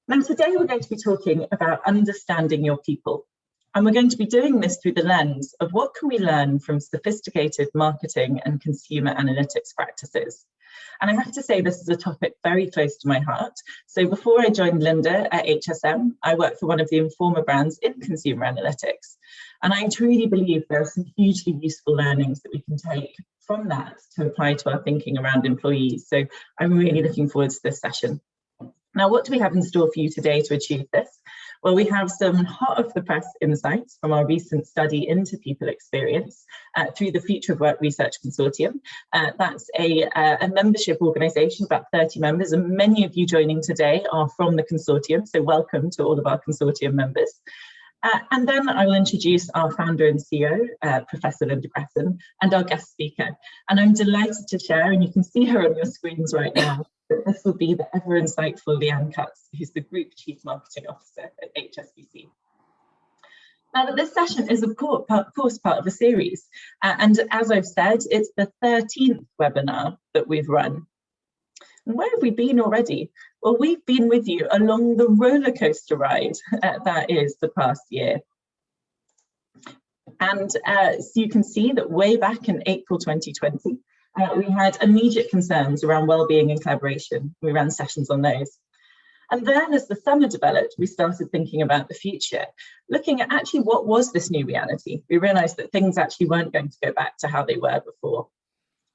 Now, today we're going to be talking about understanding your people. And we're going to be doing this through the lens of what can we learn from sophisticated marketing and consumer analytics practices. And I have to say this is a topic very close to my heart. So before I joined Lynda at HSM, I worked for one of the Informer brands in consumer analytics. And I truly believe there are some hugely useful learnings that we can take from that to apply to our thinking around employees. So I'm really looking forward to this session. Now, what do we have in store for you today to achieve this? Well, we have some hot off the press insights from our recent study into people experience through the Future of Work Research Consortium. That's a membership organisation, about 30 members, and many of you joining today are from the consortium, so welcome to all of our consortium members. And then I will introduce our founder and CEO, Professor Lynda Gratton, and our guest speaker. And I'm delighted to share, and you can see her on your screens right now, that this will be the ever insightful Leanne Cutts, who's the Group Chief Marketing Officer at HSBC. Now, this session is of course part of a series, and as I've said, it's the 13th webinar that we've run. And where have we been already? Well, we've been with you along the roller coaster ride that is the past year. And so you can see that way back in April 2020, we had immediate concerns around wellbeing and collaboration. We ran sessions on those. And then as the summer developed, we started thinking about the future, looking at actually what was this new reality. We realized that things actually weren't going to go back to how they were before.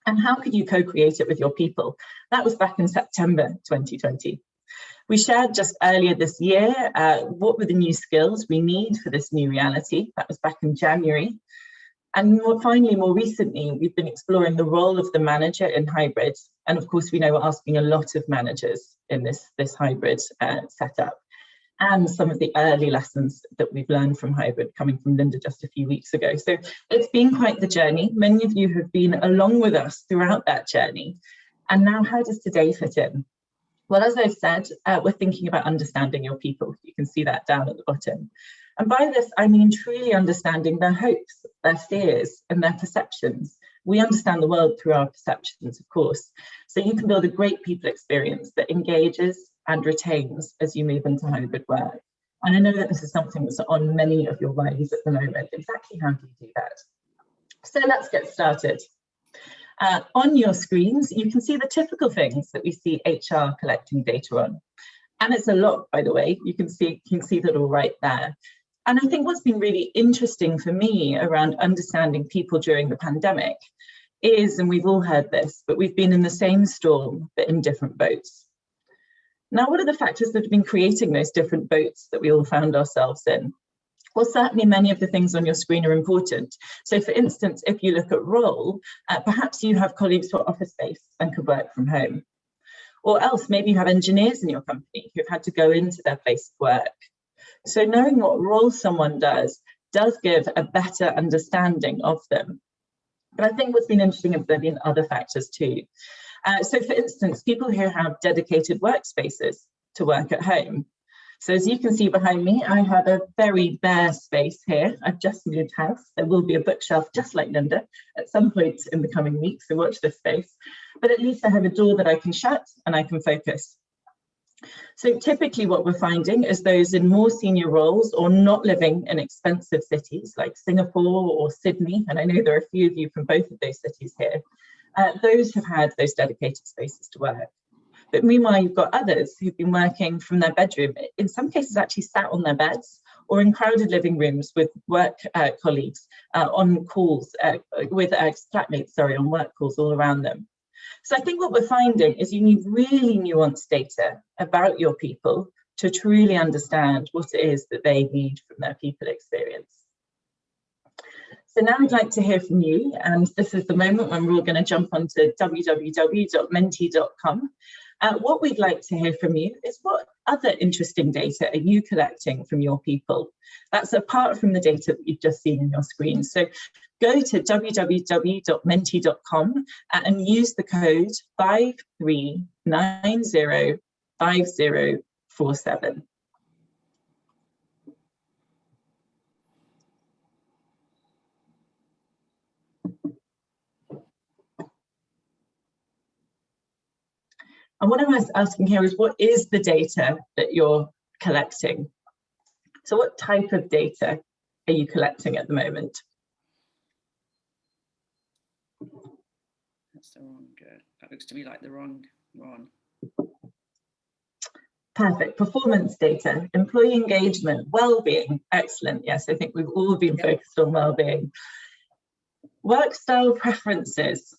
And how could you co-create it with your people? That was back in September 2020. We shared just earlier this year what were the new skills we need for this new reality. That was back in January. And finally, more recently, we've been exploring the role of the manager in hybrid. And of course, we know we're asking a lot of managers in this hybrid setup. And some of the early lessons that we've learned from hybrid coming from Lynda just a few weeks ago. So it's been quite the journey. Many of you have been along with us throughout that journey. And now, how does today fit in? Well, as I've said, we're thinking about understanding your people. You can see that down at the bottom. And by this, I mean truly understanding their hopes, their fears, and their perceptions. We understand the world through our perceptions, of course. So you can build a great people experience that engages and retains as you move into hybrid work. And I know that this is something that's on many of your minds at the moment. Exactly how do you do that? So let's get started. On your screens, you can see the typical things that we see HR collecting data on. And it's a lot, by the way. You can see that all right there. And I think what's been really interesting for me around understanding people during the pandemic is, and we've all heard this, but we've been in the same storm, but in different boats. Now, what are the factors that have been creating those different boats that we all found ourselves in? Well, certainly many of the things on your screen are important. So for instance, if you look at role, perhaps you have colleagues who are office-based and could work from home. Or else maybe you have engineers in your company who've had to go into their place of work. So knowing what role someone does give a better understanding of them. But I think what's been interesting is there have been other factors too. So for instance, people who have dedicated workspaces to work at home. So as you can see behind me, I have a very bare space here. I've just moved house. There will be a bookshelf just like Lynda at some point in the coming weeks, so watch this space. But at least I have a door that I can shut and I can focus. So typically what we're finding is those in more senior roles or not living in expensive cities like Singapore or Sydney, and I know there are a few of you from both of those cities here, those have had those dedicated spaces to work. But meanwhile, you've got others who've been working from their bedroom, in some cases actually sat on their beds or in crowded living rooms with work colleagues on calls, with flatmates, on work calls all around them. So I think what we're finding is you need really nuanced data about your people to truly understand what it is that they need from their people experience. So now I'd like to hear from you, and this is the moment when we're all going to jump onto www.menti.com. What we'd like to hear from you is what other interesting data are you collecting from your people? That's apart from the data that you've just seen on your screen. So go to www.menti.com and use the code 53905047. And what I'm asking here is, what is the data that you're collecting. So what type of data are you collecting at the moment? That's the wrong, that looks to me like the wrong one. Perfect. Performance data, employee engagement, well-being. Excellent. Yes, I think we've all been focused on well-being. Work style preferences.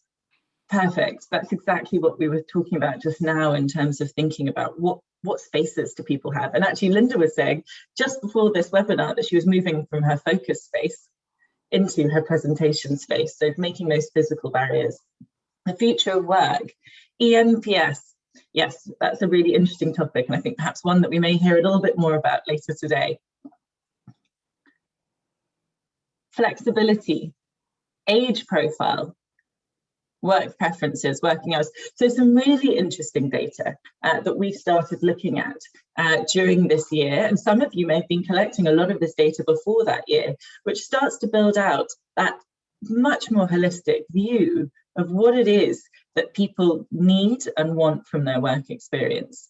Perfect. That's exactly what we were talking about just now in terms of thinking about what spaces do people have. And actually, Lynda was saying just before this webinar that she was moving from her focus space into her presentation space. So making those physical barriers. The future of work, ENPS. Yes, that's a really interesting topic, and I think perhaps one that we may hear a little bit more about later today. Flexibility, age profile, work preferences, working hours. So some really interesting data that we've started looking at during this year, and some of you may have been collecting a lot of this data before that year, which starts to build out that much more holistic view of what it is that people need and want from their work experience.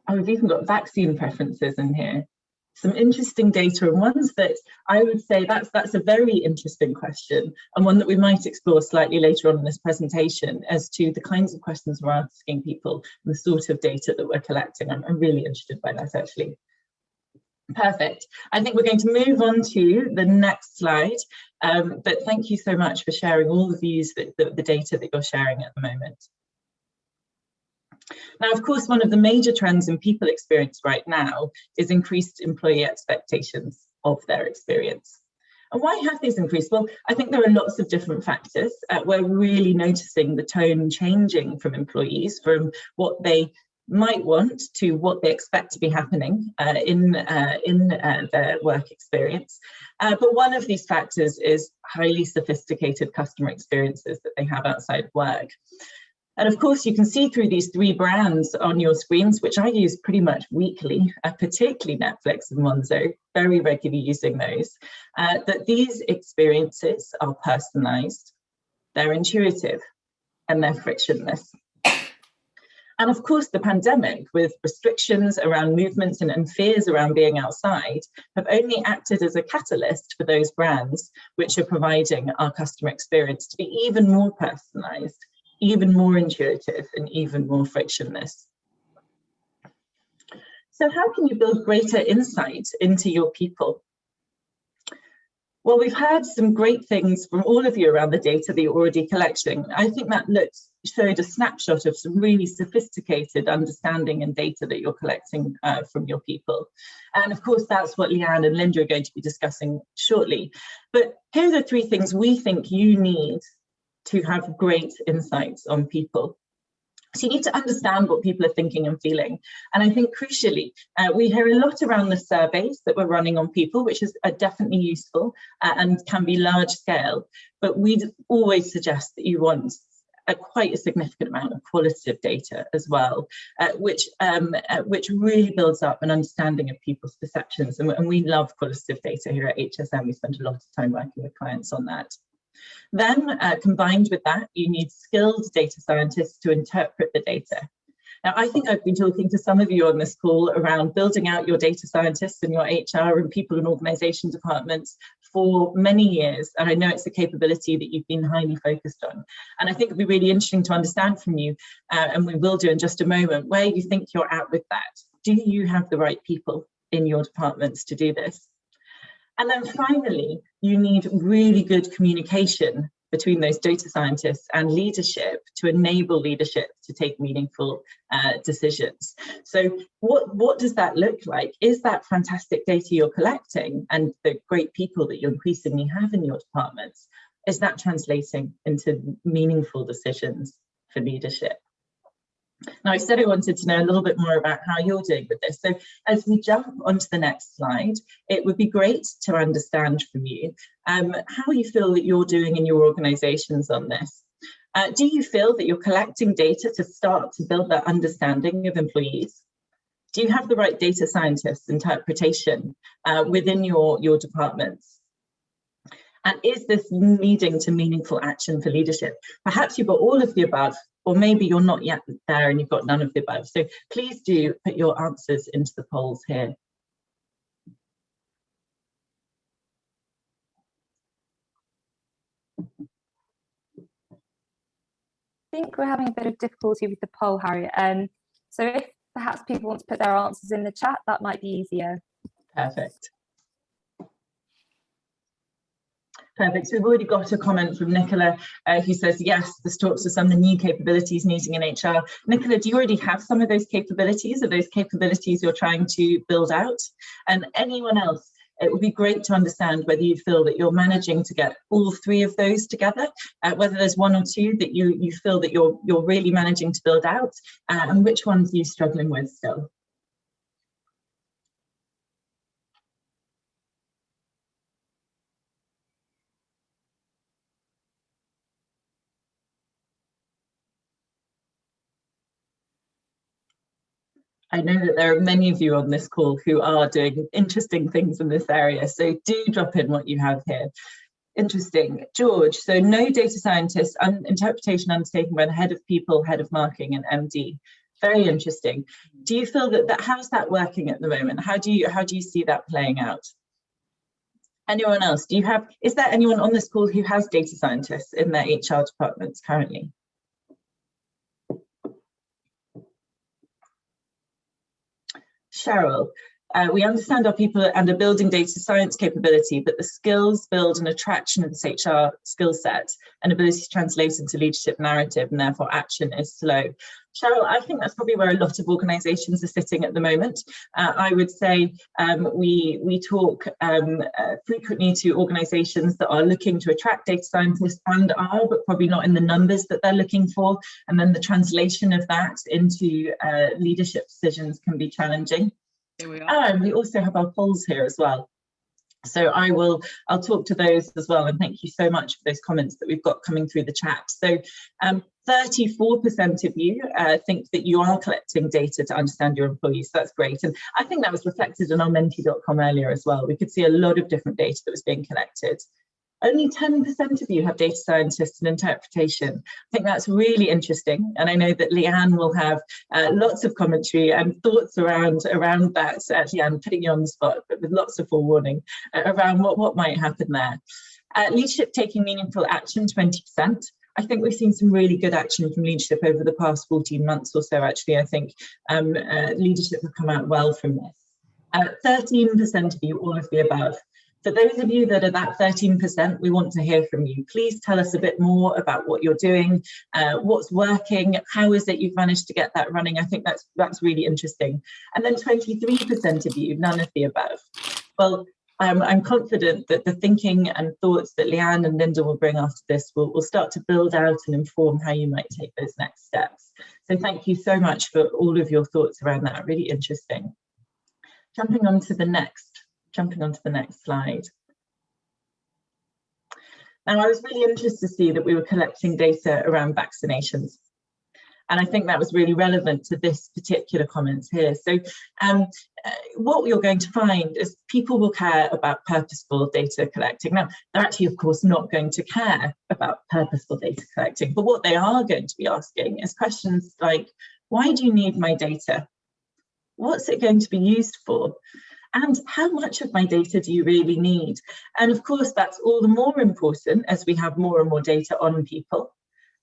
Oh, we've even got vaccine preferences in here. Some interesting data, and ones that I would say that's a very interesting question, and one that we might explore slightly later on in this presentation as to the kinds of questions we're asking people and the sort of data that we're collecting. I'm really interested by that, actually. Perfect. I think we're going to move on to the next slide, but thank you so much for sharing all the views, the data that you're sharing at the moment. Now, of course, one of the major trends in people experience right now is increased employee expectations of their experience. And why have these increased? Well, I think there are lots of different factors. We're really noticing the tone changing from employees, from what they might want to what they expect to be happening in their work experience. But one of these factors is highly sophisticated customer experiences that they have outside of work. And of course, you can see through these three brands on your screens, which I use pretty much weekly, particularly Netflix and Monzo, very regularly using those, that these experiences are personalized, they're intuitive, and they're frictionless. And of course, the pandemic, with restrictions around movements and fears around being outside, have only acted as a catalyst for those brands which are providing our customer experience to be even more personalized, even more intuitive, and even more frictionless. So how can you build greater insight into your people? Well, we've heard some great things from all of you around the data that you're already collecting. I think that showed a snapshot of some really sophisticated understanding and data that you're collecting from your people. And of course, that's what Leanne and Lynda are going to be discussing shortly. But here are the three things we think you need to have great insights on people. So you need to understand what people are thinking and feeling. And I think crucially, we hear a lot around the surveys that we're running on people, which is definitely useful and can be large scale. But we'd always suggest that you want quite a significant amount of qualitative data as well, which really builds up an understanding of people's perceptions. And we love qualitative data here at HSM. We spend a lot of time working with clients on that. Then, combined with that, you need skilled data scientists to interpret the data. Now, I think I've been talking to some of you on this call around building out your data scientists and your HR and people and organisation departments for many years, and I know it's a capability that you've been highly focused on. And I think it'd be really interesting to understand from you, and we will do in just a moment, where you think you're at with that. Do you have the right people in your departments to do this? And then finally, you need really good communication between those data scientists and leadership to enable leadership to take meaningful decisions. So what does that look like? Is that fantastic data you're collecting and the great people that you increasingly have in your departments, is that translating into meaningful decisions for leadership? Now, I said I wanted to know a little bit more about how you're doing with this. So as we jump onto the next slide, it would be great to understand from you how you feel that you're doing in your organisations on this. Do you feel that you're collecting data to start to build that understanding of employees? Do you have the right data scientists interpretation within your departments? And is this leading to meaningful action for leadership? Perhaps you've got all of the above, or maybe you're not yet there and you've got none of the above. So please do put your answers into the polls here. I think we're having a bit of difficulty with the poll, Harriet. So if perhaps people want to put their answers in the chat, that might be easier. Perfect. Perfect. So we've already got a comment from Nicola who says, yes, this talks to some of the new capabilities needing in HR. Nicola, do you already have some of those capabilities? Are those capabilities you're trying to build out? And anyone else? It would be great to understand whether you feel that you're managing to get all three of those together, whether there's one or two that you feel that you're really managing to build out, and which ones are you struggling with still? I know that there are many of you on this call who are doing interesting things in this area, so do drop in what you have here. Interesting. George, so no data scientist, interpretation undertaken by the head of people, head of marketing and MD. Very interesting. Do you feel that how's that working at the moment? How do you see that playing out? Anyone else? Is there anyone on this call who has data scientists in their HR departments currently? Cheryl, we understand our people and are building data science capability, but the skills, build and attraction of this HR skill set and ability to translate into leadership narrative and therefore action is slow. Cheryl, I think that's probably where a lot of organisations are sitting at the moment. I would say we talk frequently to organisations that are looking to attract data scientists and are, but probably not in the numbers that they're looking for. And then the translation of that into leadership decisions can be challenging. Here we are. And we also have our polls here as well. So I'll talk to those as well, and thank you so much for those comments that we've got coming through the chat. So 34% of you think that you are collecting data to understand your employees. So that's great. And I think that was reflected in our menti.com earlier as well. We could see a lot of different data that was being collected. Only 10% of you have data scientists and interpretation. I think that's really interesting. And I know that Leanne will have lots of commentary and thoughts around that. Leanne, putting you on the spot, but with lots of forewarning around what might happen there. Leadership taking meaningful action, 20%. I think we've seen some really good action from leadership over the past 14 months or so, actually. I think leadership have come out well from this. 13% of you, all of the above. For those of you that are that 13%, we want to hear from you. Please tell us a bit more about what you're doing, what's working, how is it you've managed to get that running. I think that's really interesting. And then 23% of you, none of the above. Well, I'm confident that the thinking and thoughts that Leanne and Lynda will bring after this will start to build out and inform how you might take those next steps. So thank you so much for all of your thoughts around that, really interesting. Jumping on to the next slide. Now, I was really interested to see that we were collecting data around vaccinations. And I think that was really relevant to this particular comment here. So what you're going to find is people will care about purposeful data collecting. Now, they're actually, of course, not going to care about purposeful data collecting, but what they are going to be asking is questions like, why do you need my data? What's it going to be used for? And how much of my data do you really need? And of course, that's all the more important as we have more and more data on people.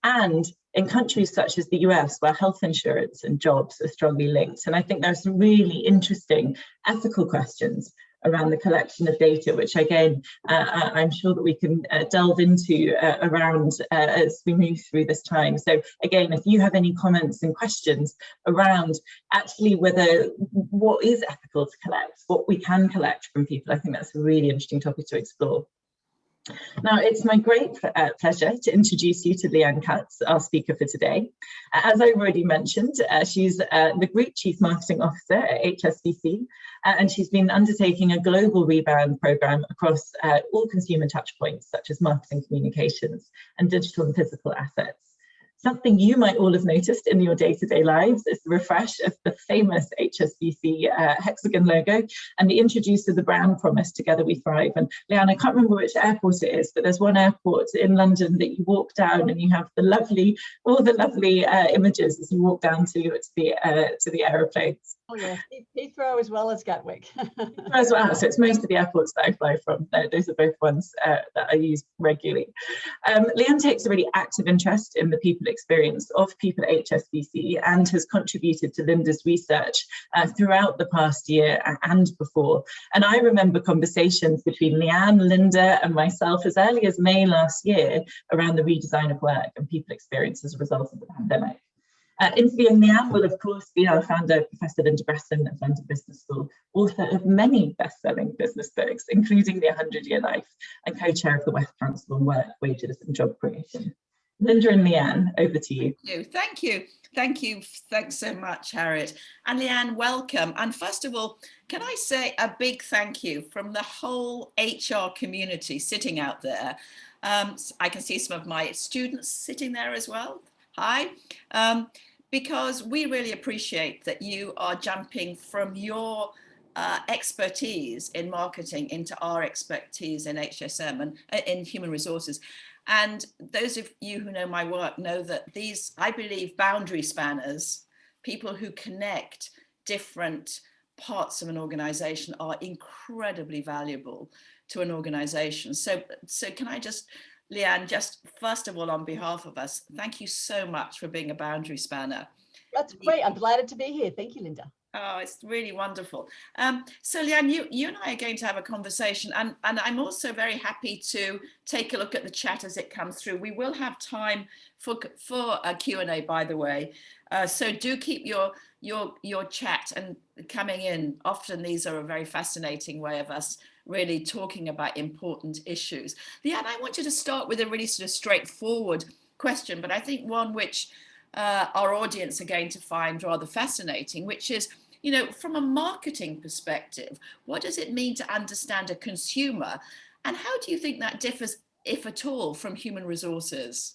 And in countries such as the US, where health insurance and jobs are strongly linked. And I think there's some really interesting ethical questions around the collection of data, which again, I'm sure that we can delve into around as we move through this time. So again, if you have any comments and questions around actually what is ethical to collect, what we can collect from people, I think that's a really interesting topic to explore. Now, it's my great pleasure to introduce you to Leanne Cutts, our speaker for today. As I've already mentioned, she's the Group Chief Marketing Officer at HSBC, and she's been undertaking a global rebound programme across all consumer touchpoints, such as marketing communications and digital and physical assets. Something you might all have noticed in your day-to-day lives is the refresh of the famous HSBC hexagon logo and the introduce of the brand promise, Together We Thrive. And Leanne, I can't remember which airport it is, but there's one airport in London that you walk down and you have all the lovely images as you walk down to the aeroplanes. Oh yes, Heathrow as well as Gatwick. As well, so it's most of the airports that I fly from. Those are both ones that I use regularly. Leanne takes a really active interest in the people experience of people at HSBC and has contributed to Lynda's research throughout the past year and before. And I remember conversations between Leanne, Lynda and myself as early as May last year around the redesign of work and people experience as a result of the pandemic. Interviewing Leanne will, of course, be our founder, Professor Lynda Gratton of London Business School, author of many best-selling business books, including The 100-Year Life, and co-chair of the West Council on Work, Wages and Job Creation. Lynda and Leanne, over to you. Thank you. Thank you. Thanks so much, Harriet. And Leanne, welcome. And first of all, can I say a big thank you from the whole HR community sitting out there. I can see some of my students sitting there as well. Hi. Because we really appreciate that you are jumping from your expertise in marketing into our expertise in HSM and in human resources. And those of you who know my work know that these, I believe, boundary spanners, people who connect different parts of an organization, are incredibly valuable to an organization. So can I just, Leanne, just first of all, on behalf of us, thank you so much for being a boundary spanner. That's great. I'm delighted to be here. Thank you, Lynda. Oh, it's really wonderful. So Leanne, you and I are going to have a conversation, and I'm also very happy to take a look at the chat as it comes through. We will have time for a Q&A, by the way. So do keep your chat and coming in. Often these are a very fascinating way of us really talking about important issues. Leanne, I want you to start with a really sort of straightforward question, but I think one which our audience are going to find rather fascinating, which is, you know, from a marketing perspective, what does it mean to understand a consumer, and how do you think that differs, if at all, from human resources?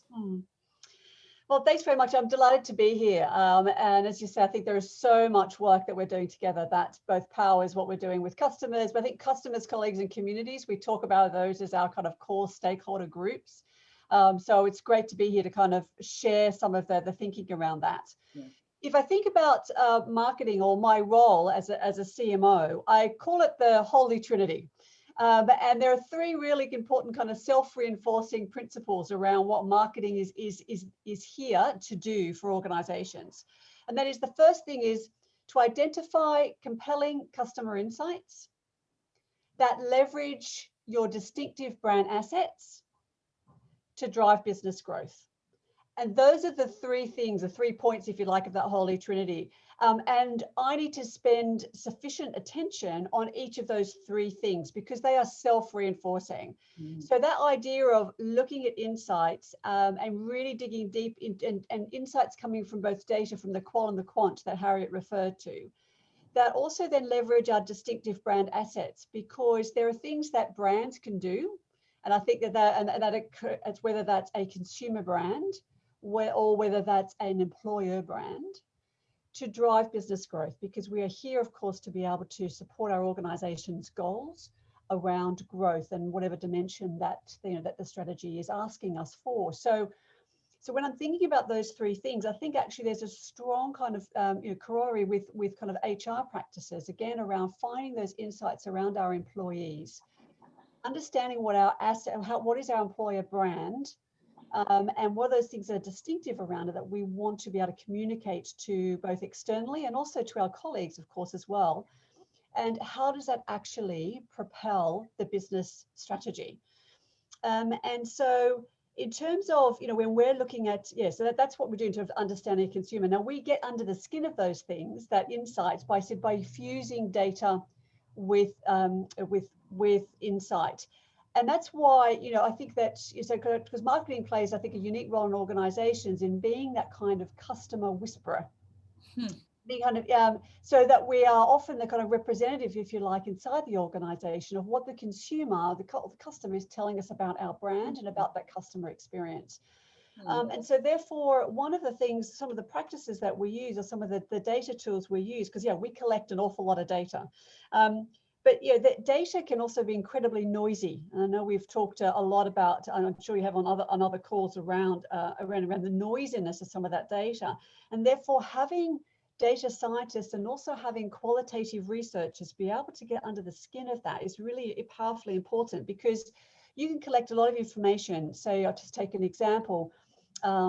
Well, thanks very much. I'm delighted to be here. And as you say, I think there is so much work that we're doing together that both powers what we're doing with customers, but I think customers, colleagues and communities, we talk about those as our kind of core stakeholder groups. So it's great to be here to kind of share some of the thinking around that. Yeah. If I think about marketing or my role as a CMO, I call it the Holy Trinity. And there are three really important kind of self-reinforcing principles around what marketing is here to do for organizations. And that is, the first thing is to identify compelling customer insights that leverage your distinctive brand assets to drive business growth. And those are the three things, the 3 points, if you like, of that Holy Trinity. And I need to spend sufficient attention on each of those three things because they are self-reinforcing. So that idea of looking at insights and really digging deep and insights coming from both data from the qual and the quant that Harriet referred to, that also then leverage our distinctive brand assets, because there are things that brands can do. And I think it's whether that's a consumer brand or whether that's an employer brand, to drive business growth, because we are here, of course, to be able to support our organization's goals around growth and whatever dimension that that the strategy is asking us for. So when I'm thinking about those three things, I think actually there's a strong kind of corollary with kind of HR practices, again, around finding those insights around our employees, understanding what our asset, what is our employer brand, and what are those things that are distinctive around it that we want to be able to communicate to both externally and also to our colleagues, of course, as well. And how does that actually propel the business strategy? And so in terms of, when we're looking at, so that's what we're doing in terms of understanding a consumer. Now, we get under the skin of those things, that insights, by fusing data with insight. And that's why, I think that, because marketing plays, I think, a unique role in organizations in being that kind of customer whisperer. Being kind of, so that we are often the kind of representative, if you like, inside the organization of what the consumer, the customer is telling us about our brand and about that customer experience. And so therefore, one of the things, some of the practices that we use, or some of the data tools we use, because we collect an awful lot of data. But the data can also be incredibly noisy. And I know we've talked a lot about, and I'm sure you have on other calls around the noisiness of some of that data. And therefore having data scientists and also having qualitative researchers be able to get under the skin of that is really powerfully important, because you can collect a lot of information. Say, I'll just take an example,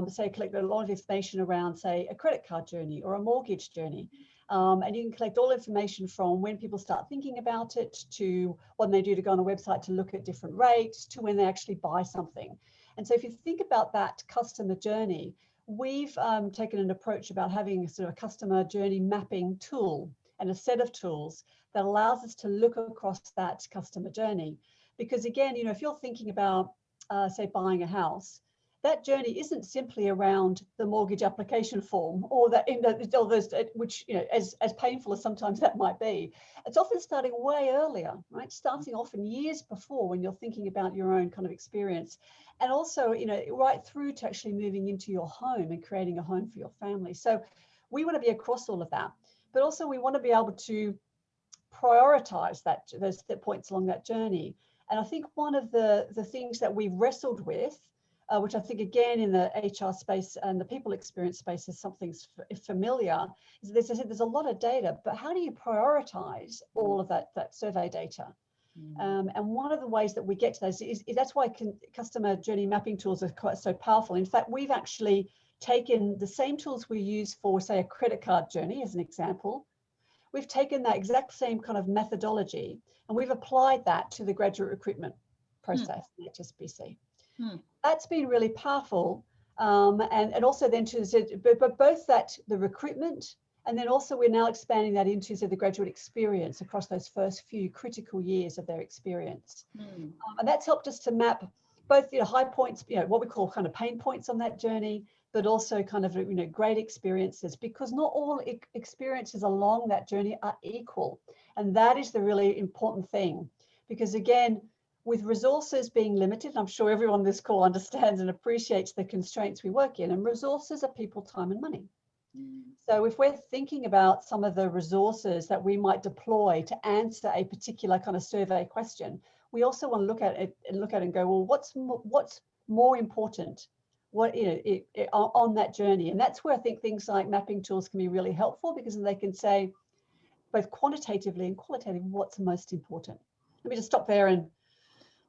say collect a lot of information around, say, a credit card journey or a mortgage journey. And you can collect all information from when people start thinking about it, to what they do to go on a website to look at different rates, to when they actually buy something. And so if you think about that customer journey, we've taken an approach about having sort of a customer journey mapping tool and a set of tools that allows us to look across that customer journey. Because again, if you're thinking about, say, buying a house, that journey isn't simply around the mortgage application form, or that which, as painful as sometimes that might be. It's often starting way earlier, right? Starting often years before, when you're thinking about your own kind of experience. And also, right through to actually moving into your home and creating a home for your family. So we want to be across all of that, but also we want to be able to prioritize those points along that journey. And I think one of the things that we've wrestled with, which I think again in the HR space and the people experience space is something familiar, is there's a lot of data, but how do you prioritize all of that survey data? And one of the ways that we get to those is that's why customer journey mapping tools are quite so powerful. In fact, we've actually taken the same tools we use for, say, a credit card journey as an example. We've taken that exact same kind of methodology and we've applied that to the graduate recruitment process in HSBC. That's been really powerful. And also then but both the recruitment, and then also we're now expanding that into the graduate experience across those first few critical years of their experience. And that's helped us to map both high points, what we call kind of pain points on that journey, but also kind of great experiences, because not all experiences along that journey are equal. And that is the really important thing, because again, with resources being limited, I'm sure everyone on this call understands and appreciates the constraints we work in, and resources are people, time, and money. So if we're thinking about some of the resources that we might deploy to answer a particular kind of survey question, we also want to look at it and go, well, what's more important? What on that journey? And that's where I think things like mapping tools can be really helpful, because they can say both quantitatively and qualitatively what's most important. Let me just stop there and.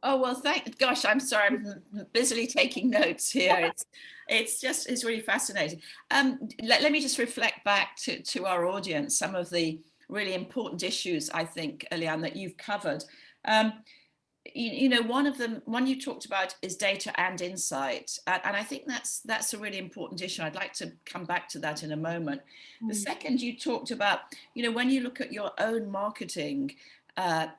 Oh, well, gosh, I'm sorry, I'm busily taking notes here. It's really fascinating. Let me just reflect back to our audience some of the really important issues, I think, Leanne, that you've covered. One you talked about is data and insight. And I think that's a really important issue. I'd like to come back to that in a moment. The second you talked about, when you look at your own marketing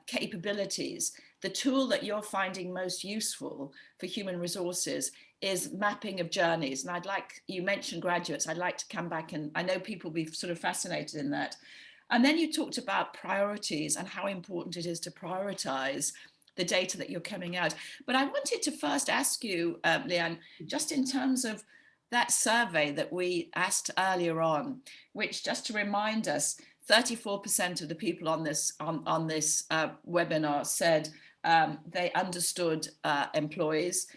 capabilities, the tool that you're finding most useful for human resources is mapping of journeys. And you mentioned graduates, I'd like to come back, and I know people will be sort of fascinated in that. And then you talked about priorities and how important it is to prioritize the data that you're coming out. But I wanted to first ask you, Leanne, just in terms of that survey that we asked earlier on, which, just to remind us, 34% of the people on this webinar said they understood employees.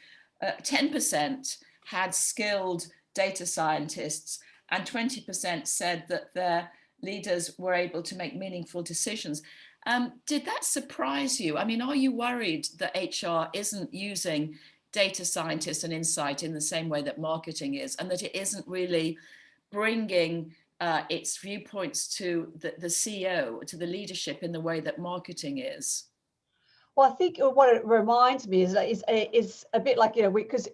10% had skilled data scientists, and 20% said that their leaders were able to make meaningful decisions. Did that surprise you? I mean, are you worried that HR isn't using data scientists and insight in the same way that marketing is, and that it isn't really bringing its viewpoints to the CEO, to the leadership in the way that marketing is? Well, I think what it reminds me is a bit like, because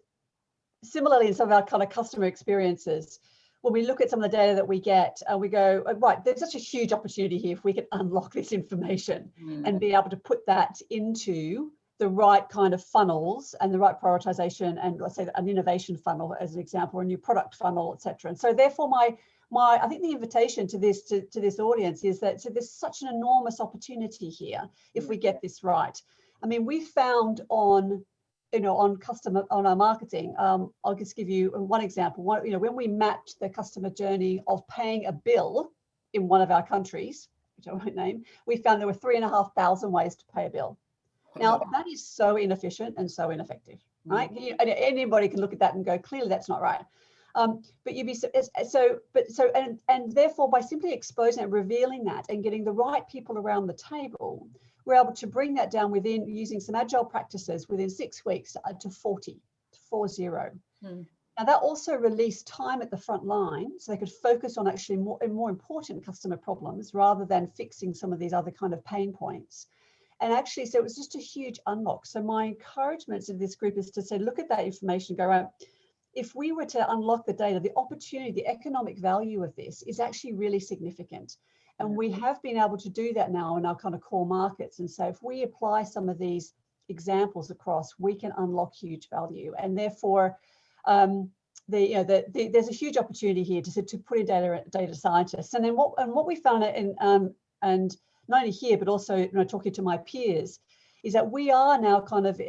similarly in some of our kind of customer experiences, when we look at some of the data that we get, we go, right, there's such a huge opportunity here if we can unlock this information and be able to put that into the right kind of funnels and the right prioritization, and let's say an innovation funnel as an example, or a new product funnel, etc. And so therefore I think the invitation to this audience is that there's such an enormous opportunity here if we get this right. I mean, we found on on our marketing, I'll just give you one example. When we mapped the customer journey of paying a bill in one of our countries, which I won't name, we found there were 3,500 ways to pay a bill. Now, that is so inefficient and so ineffective, right? Anybody can look at that and go, clearly that's not right. But you'd be and therefore, by simply exposing and revealing that and getting the right people around the table, we're able to bring that down within using some agile practices within 6 weeks to 40. Now, that also released time at the front line, so they could focus on actually more important customer problems rather than fixing some of these other kind of pain points. And actually, so it was just a huge unlock. So my encouragement to this group is to say, look at that information, go, right, if we were to unlock the data, the opportunity, the economic value of this is actually really significant. And we have been able to do that now in our kind of core markets. And so if we apply some of these examples across, we can unlock huge value. And therefore, there's a huge opportunity here to put in data scientists. And then what we found and not only here, but also talking to my peers, is that we are now kind of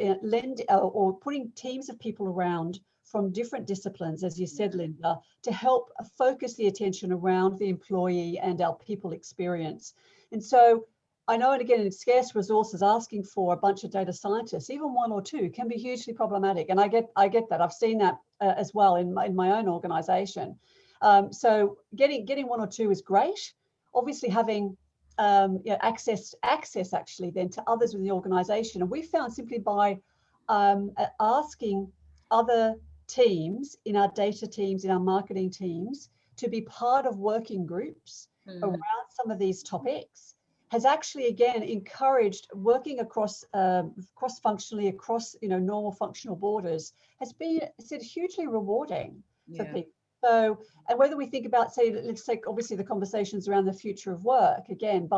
putting teams of people around from different disciplines, as you said, Lynda, to help focus the attention around the employee and our people experience. And so I know, and again, in scarce resources, asking for a bunch of data scientists, even one or two, can be hugely problematic. And I get that. I've seen that as well in my own organization. So getting one or two is great. Obviously, having access actually then to others within the organization. And we found simply by asking other teams in our data teams, in our marketing teams, to be part of working groups around some of these topics has actually, again, encouraged working across cross-functionally across normal functional borders has been hugely rewarding for people. So, and whether we think about, say, let's take obviously the conversations around the future of work, again,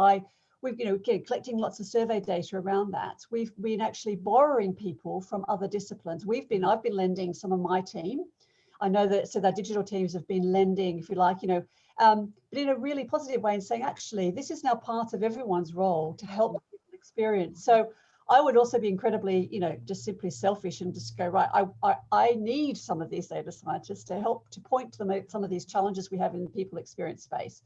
we've collecting lots of survey data around that. We've been actually borrowing people from other disciplines. I've been lending some of my team. I know that our digital teams have been lending, if you like, but in a really positive way, and saying, actually, this is now part of everyone's role to help people experience. So I would also be incredibly, just simply selfish and just go, right, I need some of these data scientists to help to point to them at some of these challenges we have in the people experience space.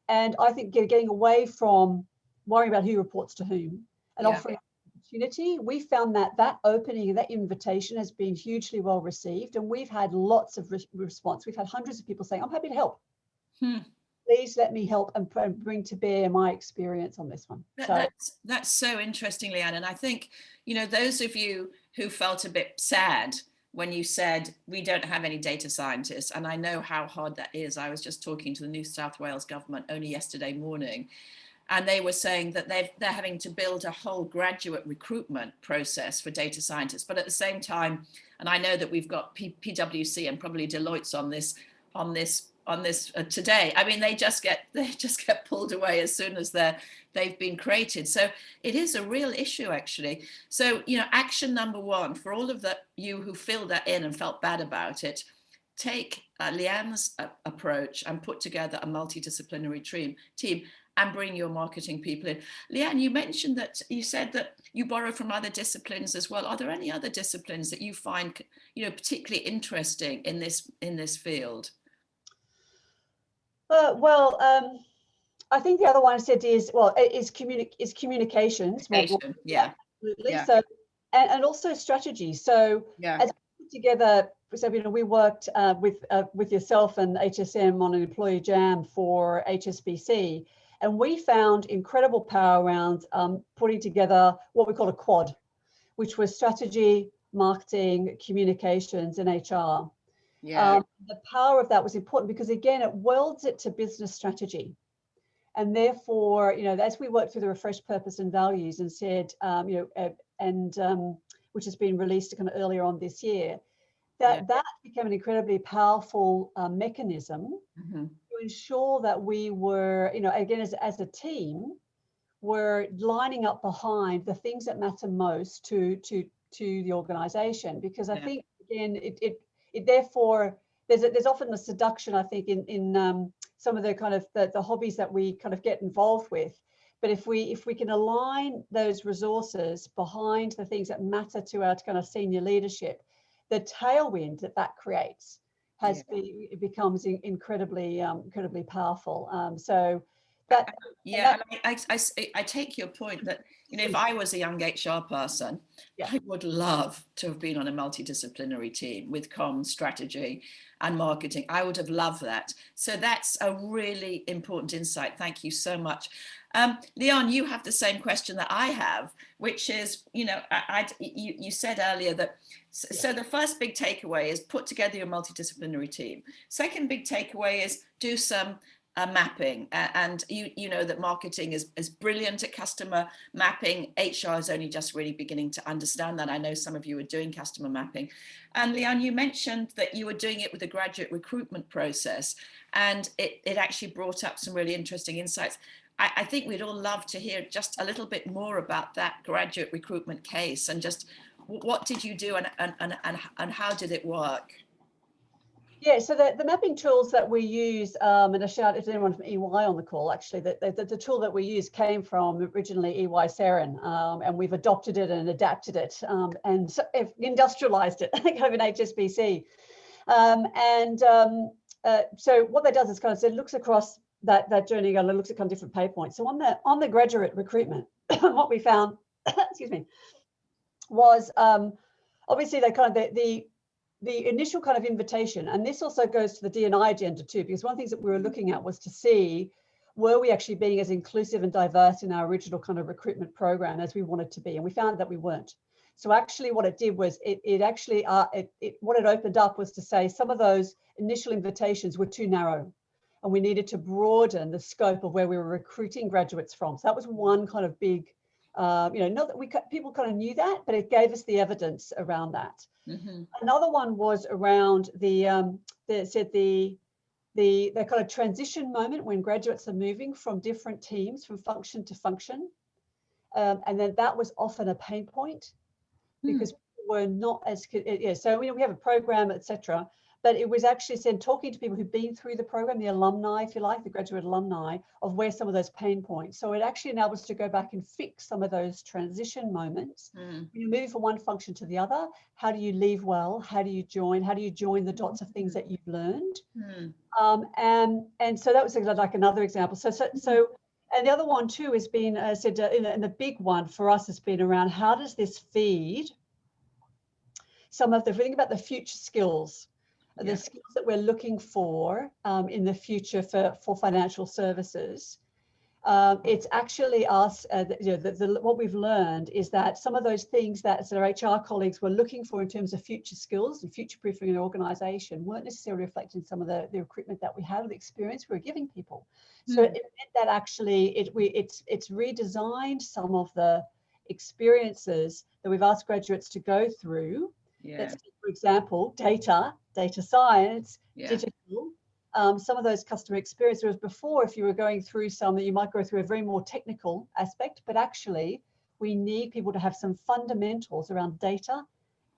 And I think getting away from worrying about who reports to whom and offering opportunity, we found that opening and that invitation has been hugely well received. And we've had lots of response. We've had hundreds of people saying, I'm happy to help. Please let me help and bring to bear my experience on this one. That's so interesting, Leanne. And I think, those of you who felt a bit sad when you said we don't have any data scientists, and I know how hard that is. I was just talking to the New South Wales government only yesterday morning, and they were saying that they're having to build a whole graduate recruitment process for data scientists. But at the same time, and I know that we've got PwC and probably Deloitte's on this today. I mean, they just get pulled away as soon as they've been created. So it is a real issue, actually. So, action number one for all of you who filled that in and felt bad about it, take Leanne's approach and put together a multidisciplinary team and bring your marketing people in. Leanne, you said that you borrow from other disciplines as well. Are there any other disciplines that you find, particularly interesting in this field? I think the other one I said is communications. Communication, absolutely. Yeah. So, and also strategy. So, as we put together, we worked with yourself and HSM on an employee jam for HSBC, and we found incredible power around putting together what we call a quad, which was strategy, marketing, communications, and HR. The power of that was important because, again, it welds it to business strategy. And therefore, as we worked through the refreshed purpose and values and said, which has been released kind of earlier on this year, that became an incredibly powerful mechanism to ensure that we were, again, as a team, were lining up behind the things that matter most to the organization. Because I think, again, it therefore, there's often a seduction, I think, in some of the kind of the hobbies that we kind of get involved with. But if we can align those resources behind the things that matter to our kind of senior leadership, the tailwind that creates it becomes incredibly powerful. So that I take your point that, you know, if I was a young HR person, I would love to have been on a multidisciplinary team with comms, strategy and marketing. I would have loved that. So that's a really important insight. Thank you so much. Leanne, you have the same question that I have, which is, you know, you said earlier that, so the first big takeaway is put together your multidisciplinary team. Second big takeaway is do some mapping, and you know that marketing is brilliant at customer mapping. HR is only just really beginning to understand that. I know some of you are doing customer mapping. And Leanne, you mentioned that you were doing it with the graduate recruitment process, and it actually brought up some really interesting insights. I think we'd all love to hear just a little bit more about that graduate recruitment case, and just what did you do and how did it work? Yeah, so the mapping tools that we use, and a shout if anyone from EY on the call, actually, the tool that we use came from originally EY Seren, and we've adopted it and adapted it, and industrialized it kind of in HSBC. So what that does is kind of, it looks across that journey and it looks at kind of different pay points. So on the graduate recruitment, what we found, excuse me, was obviously they kind of the initial kind of invitation, and this also goes to the D&I agenda too, because one of the things that we were looking at was to see, were we actually being as inclusive and diverse in our original kind of recruitment program as we wanted to be? And we found that we weren't. So actually what it did was what it opened up was to say some of those initial invitations were too narrow, and we needed to broaden the scope of where we were recruiting graduates from. So that was one kind of big, you know, not that people kind of knew that, but it gave us the evidence around that. Mm-hmm. Another one was around the kind of transition moment when graduates are moving from different teams, from function to function, and then that was often a pain point because people were not as So we have a program, etc. But it was actually talking to people who've been through the program, the alumni, if you like, the graduate alumni, of where some of those pain points. So it actually enables us to go back and fix some of those transition moments. When you move from one function to the other, how do you leave well? How do you join? How do you join the dots of things that you've learned? And so that was like another example. So and the other one too has been said, and the big one for us has been around how does this feed some of the, think about the future skills. The skills that we're looking for in the future for financial services. It's actually us, what we've learned is that some of those things that our HR colleagues were looking for in terms of future skills and future proofing an organization weren't necessarily reflected in some of the recruitment that we had, the experience we were giving people. So it meant that actually it's redesigned some of the experiences that we've asked graduates to go through. Let's take, for example, data science, digital, some of those customer experiences. Whereas before, if you were going through some, you might go through a very more technical aspect, but actually we need people to have some fundamentals around data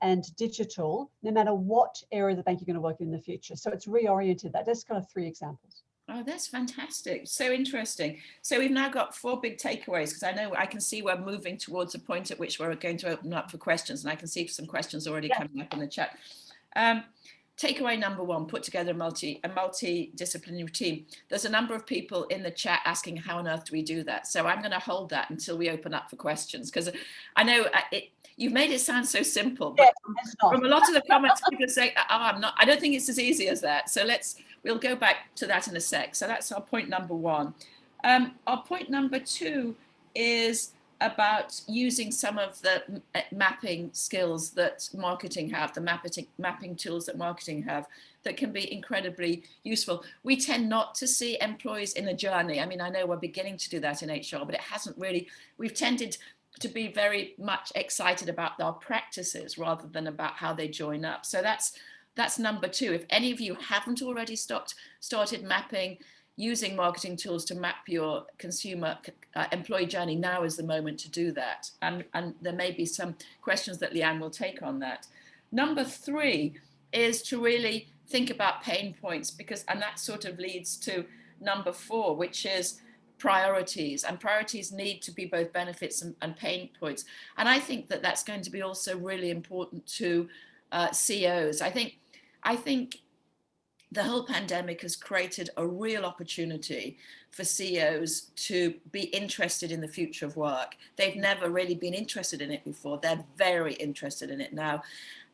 and digital, no matter what area of the bank you're going to work in the future. So it's reoriented that. That's kind of 3 examples. Oh, that's fantastic. So interesting. So we've now got 4 big takeaways, because I can see we're moving towards a point at which we're going to open up for questions, and I can see some questions already coming up in the chat. Takeaway number 1, put together a multidisciplinary team. There's a number of people in the chat asking how on earth do we do that? So I'm going to hold that until we open up for questions, because I know you've made it sound so simple, but from a lot of the comments, people say, I don't think it's as easy as that. So we'll go back to that in a sec. So that's our point number 1. Our point number 2 is about using some of the mapping skills that marketing have, the mapping tools that marketing have, that can be incredibly useful. We tend not to see employees in a journey. I mean, I know we're beginning to do that in HR, but it hasn't really, we've tended to be very much excited about our practices rather than about how they join up. So that's number 2. If any of you haven't already started mapping, using marketing tools to map your consumer employee journey, now is the moment to do that. And there may be some questions that Leanne will take on that. Number 3 is to really think about pain points, and that sort of leads to number 4, which is priorities, and priorities need to be both benefits and pain points. And I think that that's going to be also really important to CEOs. I think the whole pandemic has created a real opportunity for CEOs to be interested in the future of work. They've never really been interested in it before. They're very interested in it now.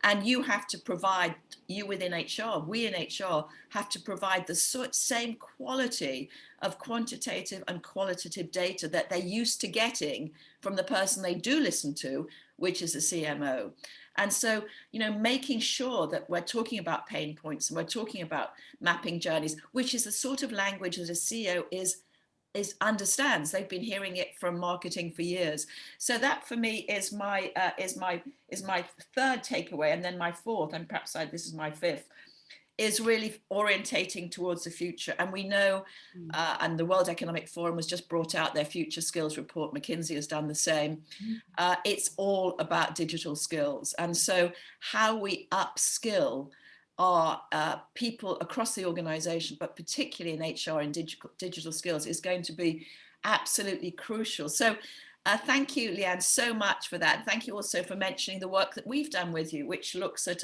And you have to provide, you within HR, we in HR have to provide the same quality of quantitative and qualitative data that they're used to getting from the person they do listen to, which is the CMO. And so, you know, making sure that we're talking about pain points and we're talking about mapping journeys, which is the sort of language that a CEO understands. They've been hearing it from marketing for years. So that for me is my third takeaway, and then my fourth, and perhaps this is my fifth, is really orientating towards the future. And we know, and the World Economic Forum has just brought out their future skills report. McKinsey has done the same. It's all about digital skills. And so how we upskill our people across the organization, but particularly in HR and digital skills, is going to be absolutely crucial. So thank you, Leanne, so much for that. Thank you also for mentioning the work that we've done with you, which looks at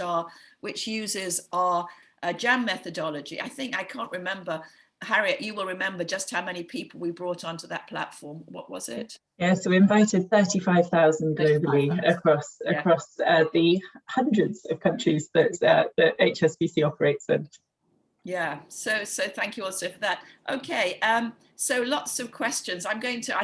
which uses our JAM methodology. I can't remember, Harriet, you will remember just how many people we brought onto that platform. What was it? Yeah, so we invited 35,000 globally across the hundreds of countries that HSBC operates in. Yeah, so thank you also for that. Okay, so lots of questions. I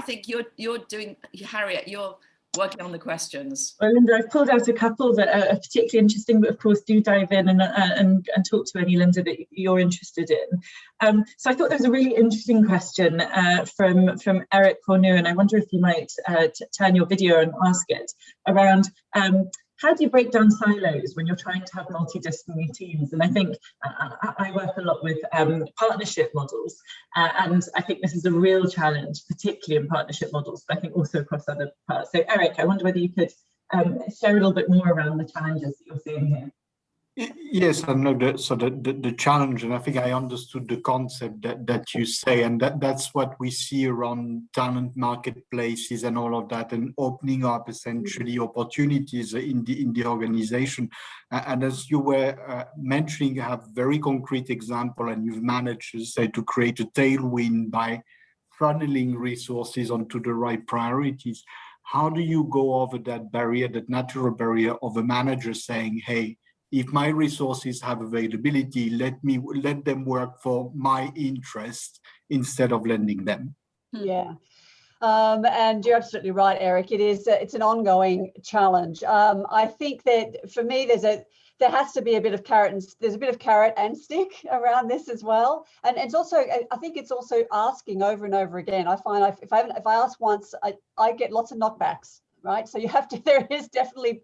think you're doing, Harriet, you're working on the questions. Well, Lynda, I've pulled out a couple that are particularly interesting, but of course do dive in and talk to any, Lynda, that you're interested in. So I thought there was a really interesting question from Harriet Molyneaux, and I wonder if you might turn your video and ask it around how do you break down silos when you're trying to have multidisciplinary teams? And I think I work a lot with partnership models, and I think this is a real challenge, particularly in partnership models, but I think also across other parts. So Eric, I wonder whether you could share a little bit more around the challenges that you're seeing here. Yes, I know the challenge, and I think I understood the concept that you say, and that's what we see around talent marketplaces and all of that, and opening up essentially opportunities in the organization. And as you were mentioning, you have very concrete example, and you've managed to say to create a tailwind by funneling resources onto the right priorities. How do you go over that barrier, that natural barrier of a manager saying, hey, if my resources have availability, let them work for my interest instead of lending them? Yeah. And you're absolutely right, Eric. It's an ongoing challenge. I think that for me, there has to be a bit of carrot and stick around this as well. And it's also, I think it's also asking over and over again. I find if I ask once, I get lots of knockbacks. Right, so you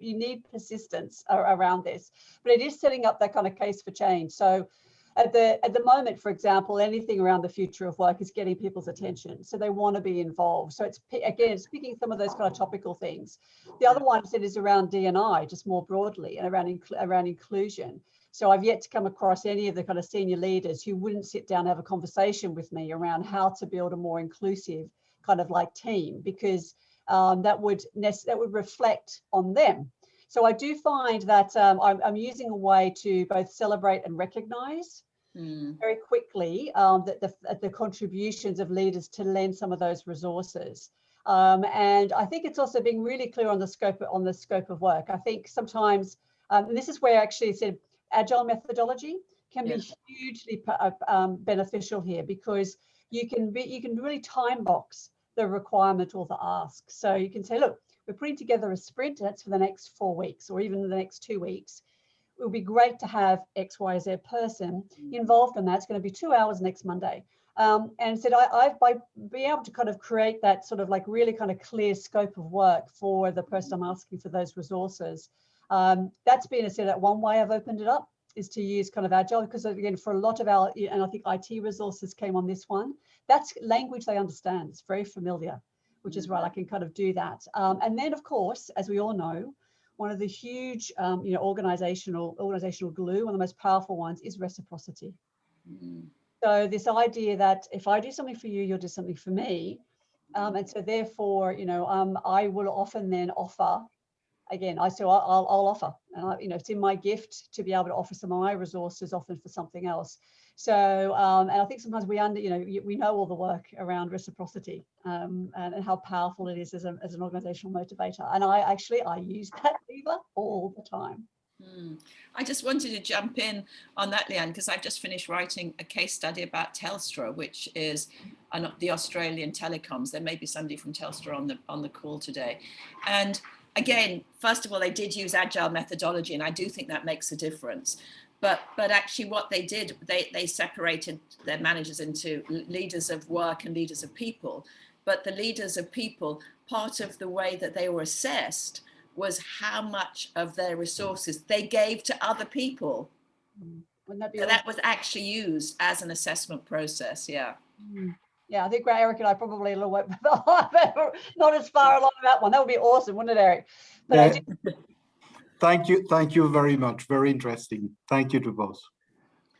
need persistence around this, but it is setting up that kind of case for change. So at the moment, for example, anything around the future of work is getting people's attention, so they want to be involved. So it's picking some of those kind of topical things. The other one is around D&I, just more broadly, and around inclusion. So I've yet to come across any of the kind of senior leaders who wouldn't sit down and have a conversation with me around how to build a more inclusive kind of like team, because that would reflect on them. So I do find that I'm using a way to both celebrate and recognize very quickly the contributions of leaders to lend some of those resources. And I think it's also being really clear on the scope of work. I think sometimes, and this is where I actually said agile methodology can be hugely beneficial here, because you can really time box the requirement or the ask. So you can say, look, we're putting together a sprint, that's for the next 4 weeks or even the next 2 weeks. It would be great to have XYZ person involved in that. It's going to be 2 hours next Monday. And said, by being able to kind of create that sort of like really kind of clear scope of work for the person I'm asking for those resources, that's been that one way I've opened it up, is to use kind of agile, because again, for a lot of our, and I think IT resources came on this one, that's language they understand. It's very familiar, which is right. I can kind of do that. And then, of course, as we all know, one of the huge, organizational glue, one of the most powerful ones, is reciprocity. So this idea that if I do something for you, you'll do something for me. And so therefore, I will often then offer, again, I'll offer, and it's in my gift to be able to offer some of my resources often for something else. So, and I think sometimes we know all the work around reciprocity and how powerful it is as an organizational motivator. And I use that lever all the time. I just wanted to jump in on that, Leanne, because I've just finished writing a case study about Telstra, which is the Australian telecoms. There may be somebody from Telstra on the call today. And again, first of all, they did use agile methodology, and I do think that makes a difference. But actually what they did, they separated their managers into leaders of work and leaders of people. But the leaders of people, part of the way that they were assessed was how much of their resources they gave to other people. Wouldn't that be so that was actually used as an assessment process. Yeah. Yeah, I think Eric and I probably a little bit not as far along that one. That would be awesome, wouldn't it, Eric? But yeah. Thank you very much. Very interesting. Thank you to both.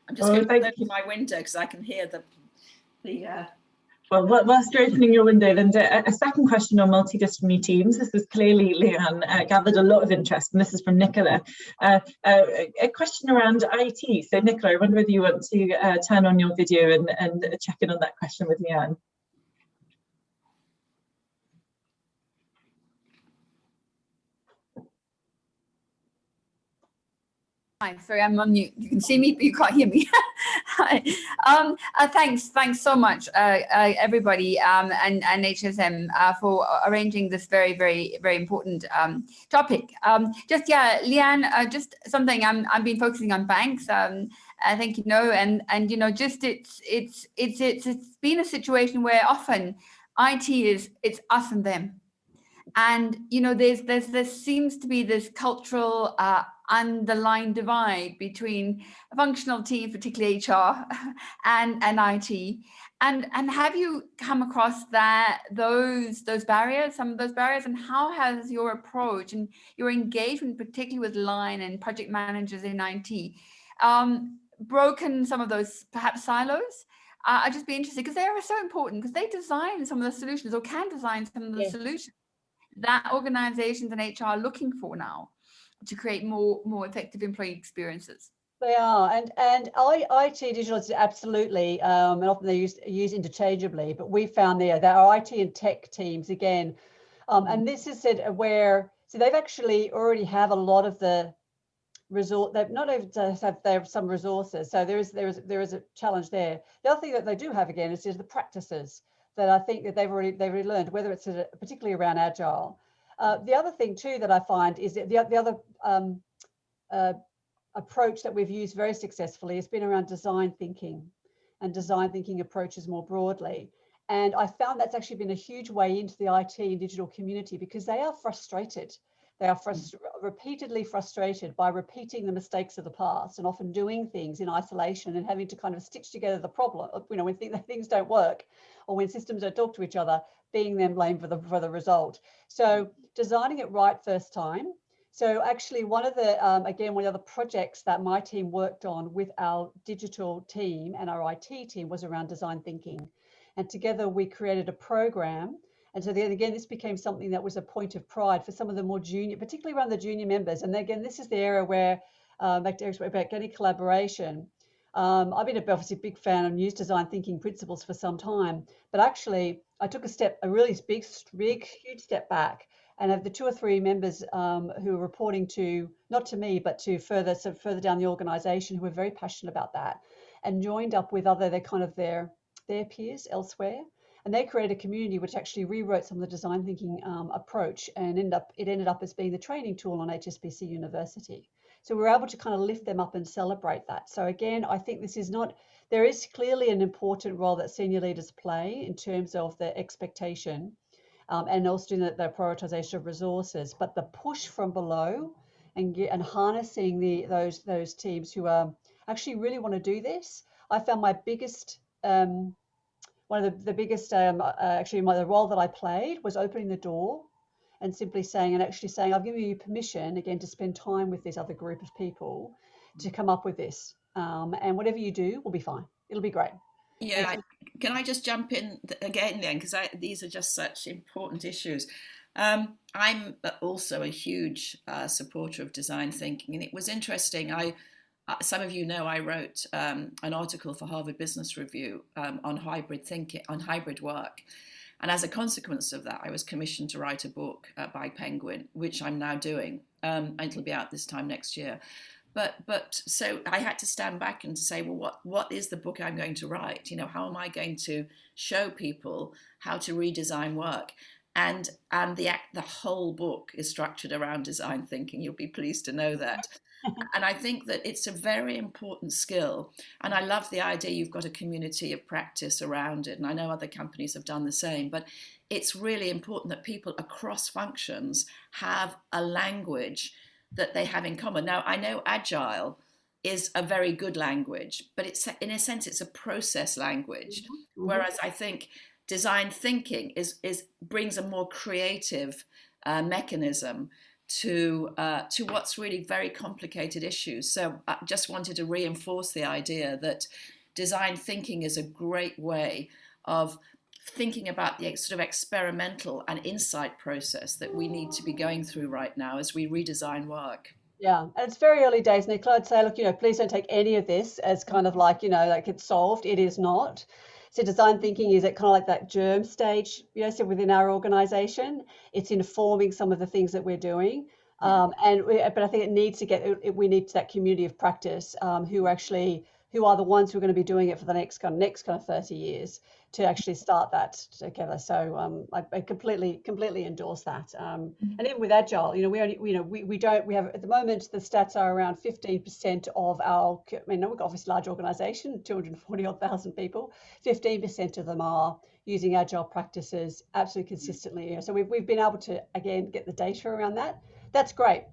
I'm just going to open my window because I can hear the Well, whilst you're opening your window, Lynda, a second question on multidisciplinary teams. This is clearly, Leanne, gathered a lot of interest, and this is from Nicola. A question around IT. So, Nicola, I wonder whether you want to turn on your video and check in on that question with Leanne. Hi, sorry, I'm on mute. You can see me, but you can't hear me. Hi. Thanks so much, everybody, and HSM for arranging this very, very, very important topic. Leanne, just something I've been focusing on banks. I think just it's been a situation where often IT it's us and them, and there seems to be this cultural underlying divide between a functional team, particularly HR, and IT. And have you come across those barriers, some of those barriers, and how has your approach and your engagement, particularly with line and project managers in IT, broken some of those perhaps silos? I'd just be interested because they are so important, because they design some of the solutions, or can design some of the solutions that organizations and HR are looking for now to create more effective employee experiences. They are, and IT digital is absolutely, and often they're used interchangeably, but we found there that our IT and tech teams again, and this is where, so they've actually already have a lot of the resort. They've not even they have some resources, so there is a challenge there. The other thing that they do have again is the practices that I think that they've already learned, whether it's particularly around agile. The other thing too that I find is that the other approach that we've used very successfully has been around design thinking and design thinking approaches more broadly. And I found that's actually been a huge way into the IT and digital community, because they are frustrated. They are repeatedly frustrated by repeating the mistakes of the past and often doing things in isolation and having to kind of stitch together the problem, when things don't work or when systems don't talk to each other, being then blamed for the result. So designing it right first time. So actually one of the projects that my team worked on with our digital team and our IT team was around design thinking. And together we created a program. And so then again, this became something that was a point of pride for some of the more junior, particularly around the junior members. And again, this is the area where, back to Eric's about getting collaboration. I've been obviously a big fan of used design thinking principles for some time, but actually I took a really big, huge step back, and of the 2 or 3 members who are reporting to, not to me, but to further down the organization, who were very passionate about that, and joined up with their peers elsewhere. And they created a community which actually rewrote some of the design thinking approach, and it ended up as being the training tool on HSBC University. So we were able to kind of lift them up and celebrate that. So again, I think there is clearly an important role that senior leaders play in terms of the expectation and also doing the prioritization of resources, but the push from below and harnessing those teams who actually really want to do this. I found my biggest one of the biggest, the role that I played was opening the door and simply saying, I've given you permission again to spend time with this other group of people to come up with this. And whatever you do will be fine. It'll be great. Yeah, can I just jump in again then, because these are just such important issues. I'm also a huge supporter of design thinking, and it was interesting. Some of you know I wrote an article for Harvard Business Review on hybrid thinking, on hybrid work. And as a consequence of that, I was commissioned to write a book by Penguin, which I'm now doing, and it'll be out this time next year. But so I had to stand back and say, well, what is the book I'm going to write? You know, how am I going to show people how to redesign work? And the whole book is structured around design thinking. You'll be pleased to know that. And I think that it's a very important skill. And I love the idea you've got a community of practice around it. And I know other companies have done the same, but it's really important that people across functions have a language that they have in common. Now, I know Agile is a very good language, but it's, in a sense, it's a process language. Mm-hmm. Whereas I think design thinking brings a more creative mechanism to what's really very complicated issues. So I just wanted to reinforce the idea that design thinking is a great way of thinking about the sort of experimental and insight process that we need to be going through right now as we redesign work. Yeah, and it's very early days, Nicola. I'd say, look, please don't take any of this as kind of like, like it's solved. It is not. So design thinking is at kind of like that germ stage, so within our organization, it's informing some of the things that we're doing. But I think it needs to we need that community of practice who are the ones who are going to be doing it for the next kind of 30 years to actually start that together. So I completely endorse that. And even with Agile, we have at the moment, the stats are around 15% of our, we've got obviously large organization, 240,000 people, 15% of them are using Agile practices absolutely consistently. So we've been able to, again, get the data around that. That's great.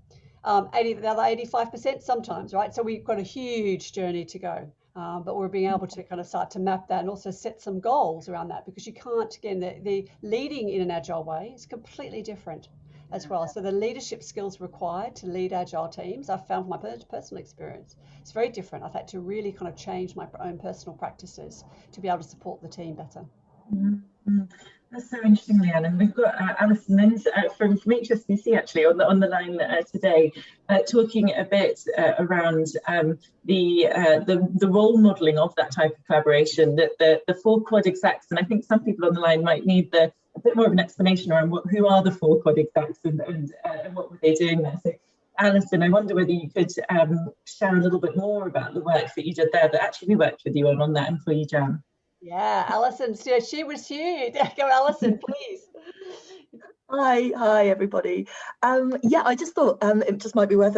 The other 85% sometimes, right? So we've got a huge journey to go. But we're being able to kind of start to map that and also set some goals around that, because you can't, again, the leading in an Agile way is completely different as well. So the leadership skills required to lead Agile teams, I've found from my personal experience, it's very different. I've had to really kind of change my own personal practices to be able to support the team better. Mm-hmm. That's so interesting, Leanne. And we've got Alison Lynch from HSBC actually on the line today, talking a bit around the role modelling of that type of collaboration, that the 4 quad execs, and I think some people on the line might need a bit more of an explanation around who are the 4 quad execs and what were they doing there. So, Alison, I wonder whether you could share a little bit more about the work that you did there that actually we worked with you on that employee jam. Yeah, Alison, she was huge. Go, Alison, please. Hi, everybody. I just thought it just might be worth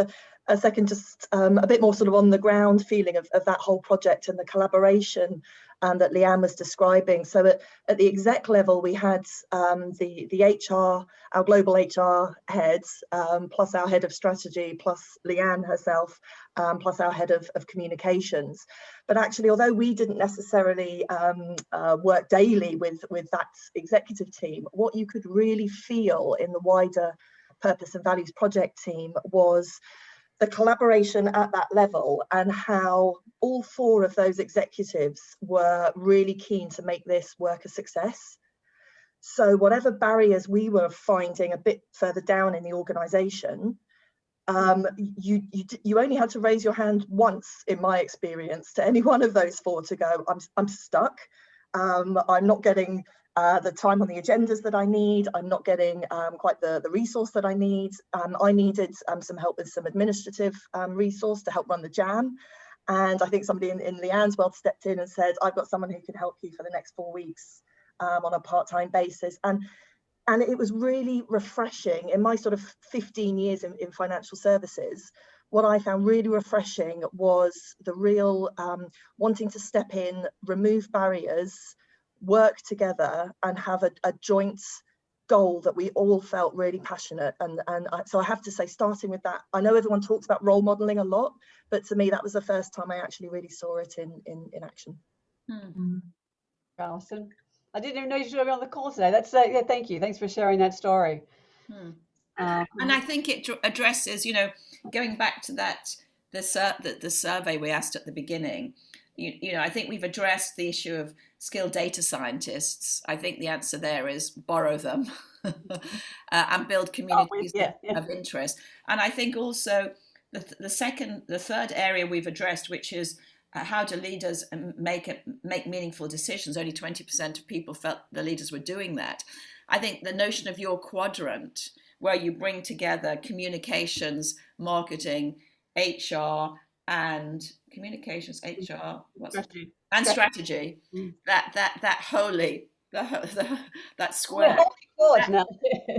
a second, just a bit more sort of on the ground feeling of that whole project and the collaboration that Leanne was describing. So at the exec level, we had the HR, our global HR heads, plus our head of strategy, plus Leanne herself, plus our head of communications. But actually, although we didn't necessarily work daily with that executive team, what you could really feel in the wider purpose and values project team was the collaboration at that level, and how all 4 of those executives were really keen to make this work a success. So whatever barriers we were finding a bit further down in the organisation, you only had to raise your hand once, in my experience, to any one of those 4 to go, I'm stuck, I'm not getting the time on the agendas that I need, I'm not getting quite the resource that I need. I needed some help with some administrative resource to help run the jam. And I think somebody in Leanne's world stepped in and said, I've got someone who can help you for the next 4 weeks on a part-time basis. And it was really refreshing. In my sort of 15 years in financial services, what I found really refreshing was the real wanting to step in, remove barriers, work together and have a joint goal that we all felt really passionate. So I have to say, starting with that, I know everyone talks about role modeling a lot, but to me, that was the first time I actually really saw it in action. Alison, I didn't even know you should be on the call today. That's thank you. Thanks for sharing that story. And I think it addresses, going back to that, the survey we asked at the beginning, I think we've addressed the issue of skilled data scientists. I think the answer there is borrow them and build communities of interest. And I think also the third area we've addressed, which is how do leaders make meaningful decisions? Only 20% of people felt the leaders were doing that. I think the notion of your quadrant, where you bring together communications, marketing, HR, and communications, HR, strategy. That square.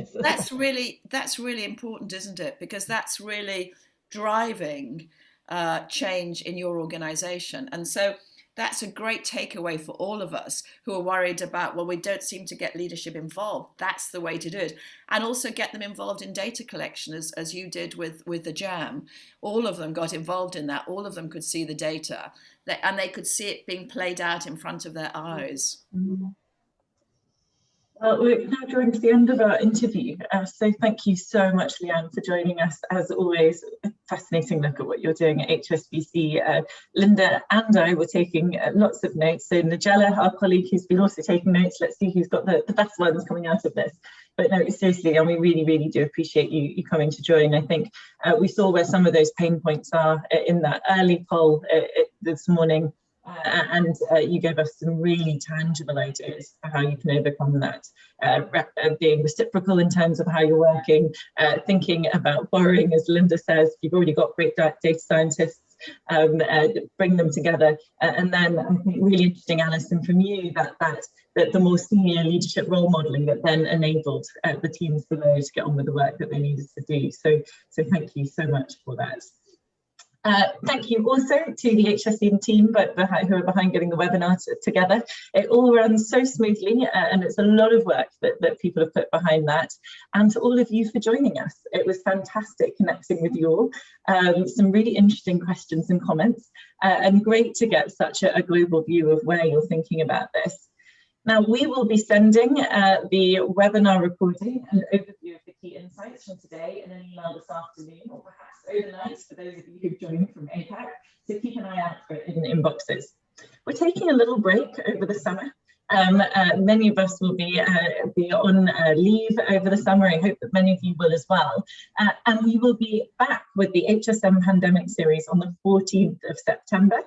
That's really important, isn't it? Because that's really driving change in your organization. And so that's a great takeaway for all of us who are worried about, well, we don't seem to get leadership involved. That's the way to do it. And also get them involved in data collection, as you did with the JAM. All of them got involved in that. All of them could see the data, and they could see it being played out in front of their eyes. Mm-hmm. Well, we're now drawing to the end of our interview, so thank you so much, Leanne, for joining us. As always, a fascinating look at what you're doing at HSBC. Lynda and I were taking lots of notes, so Nigella, our colleague, who's been also taking notes, let's see who's got the best ones coming out of this. But no, seriously, and we really, really do appreciate you coming to join. I think we saw where some of those pain points are in that early poll this morning. And you gave us some really tangible ideas for how you can overcome that, being reciprocal in terms of how you're working, thinking about borrowing, as Lynda says, you've already got great data scientists, bring them together. And then I think really interesting, Alison, from you, that the more senior leadership role modelling that then enabled the teams below to get on with the work that they needed to do. So thank you so much for that. Thank you also to the HSM team who are behind getting the webinar together. It all runs so smoothly, and it's a lot of work that people have put behind that. And to all of you for joining us. It was fantastic connecting with you all. Some really interesting questions and comments, and great to get such a global view of where you're thinking about this. Now, we will be sending the webinar recording and overview of the key insights from today in an email this afternoon, or perhaps overnight for those of you who've joined from APAC, so keep an eye out for it in inboxes. We're taking a little break over the summer. Many of us will be on leave over the summer. I hope that many of you will as well. And we will be back with the HSM Pandemic Series on the 14th of September.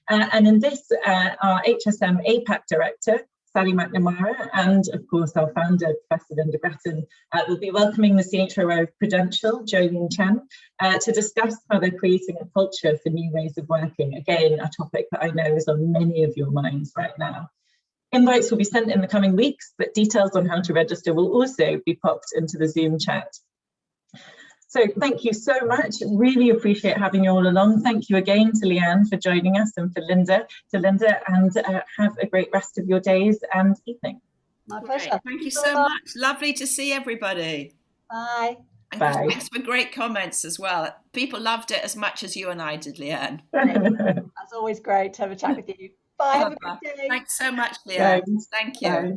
And in this, our HSM APAC Director, Sally McNamara, and of course our founder, Professor Lynda Gratton, will be welcoming the CHRO of Prudential, Jolene Chen, to discuss how they're creating a culture for new ways of working. Again, a topic that I know is on many of your minds right now. Invites will be sent in the coming weeks, but details on how to register will also be popped into the Zoom chat. So thank you so much. Really appreciate having you all along. Thank you again to Leanne for joining us, and for Lynda, and have a great rest of your days and evening. My pleasure. Thank you so much. Lovely to see everybody. Bye. And Bye. thanks for great comments as well. People loved it as much as you and I did, Leanne. That's always great to have a chat with you. Bye. Have a good day. Thanks so much, Leanne. Thanks. Thank you. Bye.